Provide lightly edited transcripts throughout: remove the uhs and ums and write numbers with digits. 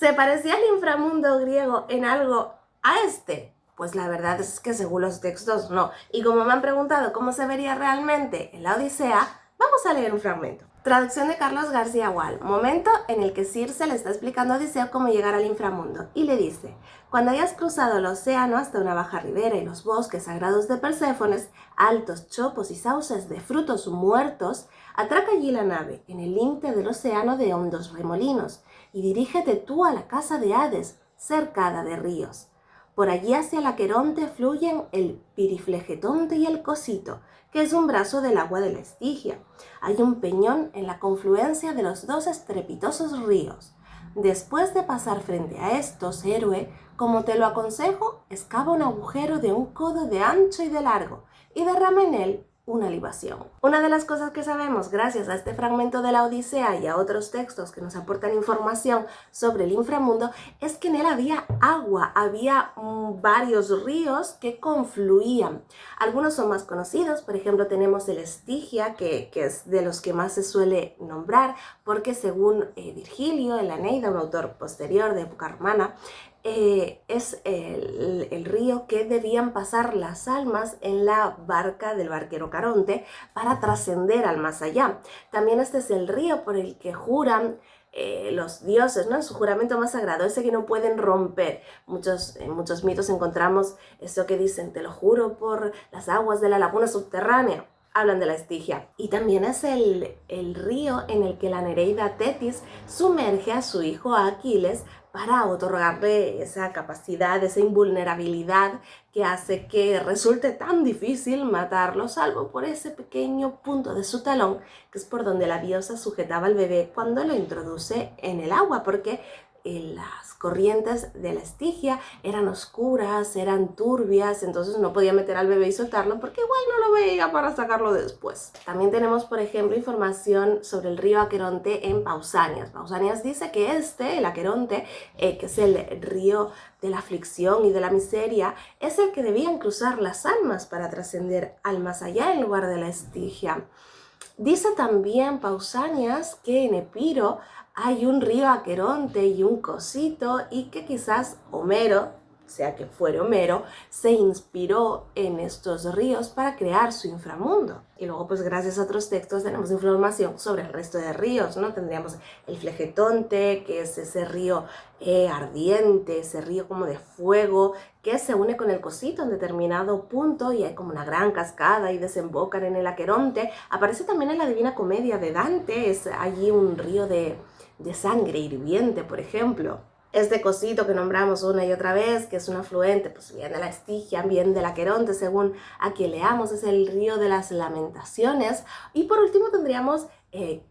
¿Se parecía el inframundo griego en algo a este? Pues la verdad es que según los textos no. Y como me han preguntado cómo se vería realmente en la Odisea, vamos a leer un fragmento. Traducción de Carlos García Gual. Momento en el que Circe le está explicando a Odiseo cómo llegar al inframundo y le dice: cuando hayas cruzado el océano hasta una baja ribera y los bosques sagrados de Perséfones, altos chopos y sauces de frutos muertos, atraca allí la nave en el límite del océano de hondos remolinos y dirígete tú a la casa de Hades, cercada de ríos. Por allí hacia el Aqueronte fluyen el Piriflegetonte y el Cosito, que es un brazo del agua de la Estigia. Hay un peñón en la confluencia de los dos estrepitosos ríos. Después de pasar frente a estos, héroe, como te lo aconsejo, excava un agujero de un codo de ancho y de largo, y derrama en él una libación. Una de las cosas que sabemos gracias a este fragmento de la Odisea y a otros textos que nos aportan información sobre el inframundo es que en él había agua, había varios ríos que confluían. Algunos son más conocidos, por ejemplo tenemos el Estigia, que es de los que más se suele nombrar, porque según Virgilio, en la Eneida, un autor posterior de época romana, es el río que debían pasar las almas en la barca del barquero Caronte para trascender al más allá. También este es el río por el que juran los dioses, ¿no? En su juramento más sagrado, ese que no pueden romper. En muchos mitos encontramos eso que dicen: te lo juro por las aguas de la laguna subterránea. Hablan de la Estigia. Y también es el río en el que la Nereida Tetis sumerge a su hijo Aquiles para otorgarle esa capacidad, esa invulnerabilidad que hace que resulte tan difícil matarlo, salvo por ese pequeño punto de su talón, que es por donde la diosa sujetaba al bebé cuando lo introduce en el agua, porque las corrientes de la Estigia eran oscuras, eran turbias, entonces no podía meter al bebé y soltarlo porque igual no lo veía para sacarlo después. También tenemos, por ejemplo, información sobre el río Aqueronte en Pausanias. Pausanias dice que el Aqueronte, que es el río de la aflicción y de la miseria, es el que debían cruzar las almas para trascender al más allá en lugar de la Estigia. Dice también Pausanias que en Epiro hay un río Aqueronte y un Cosito, y que quizás Homero, sea que fuera Homero, se inspiró en estos ríos para crear su inframundo. Y luego, pues gracias a otros textos tenemos información sobre el resto de ríos, ¿no? Tendríamos el Flegetonte, que es ese río ardiente, ese río como de fuego, que se une con el Cosito en determinado punto y hay como una gran cascada y desembocan en el Aqueronte. Aparece también en la Divina Comedia de Dante, es allí un río de sangre hirviente, por ejemplo. Este Cosito que nombramos una y otra vez, que es un afluente, pues bien de la Estigia, bien del Aqueronte, según a quien leamos, es el río de las Lamentaciones. Y por último tendríamos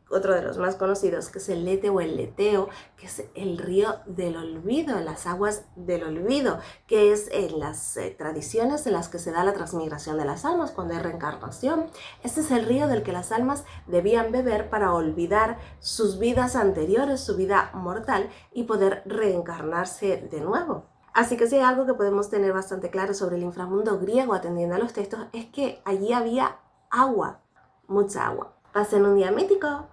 otro de los más conocidos, que es el Lete o el Leteo, que es el río del olvido, las aguas del olvido, que es en las tradiciones en las que se da la transmigración de las almas cuando hay reencarnación. Este es el río del que las almas debían beber para olvidar sus vidas anteriores, su vida mortal, y poder reencarnarse de nuevo. Así que si hay algo que podemos tener bastante claro sobre el inframundo griego atendiendo a los textos, es que allí había agua, mucha agua. Pasen un día mítico.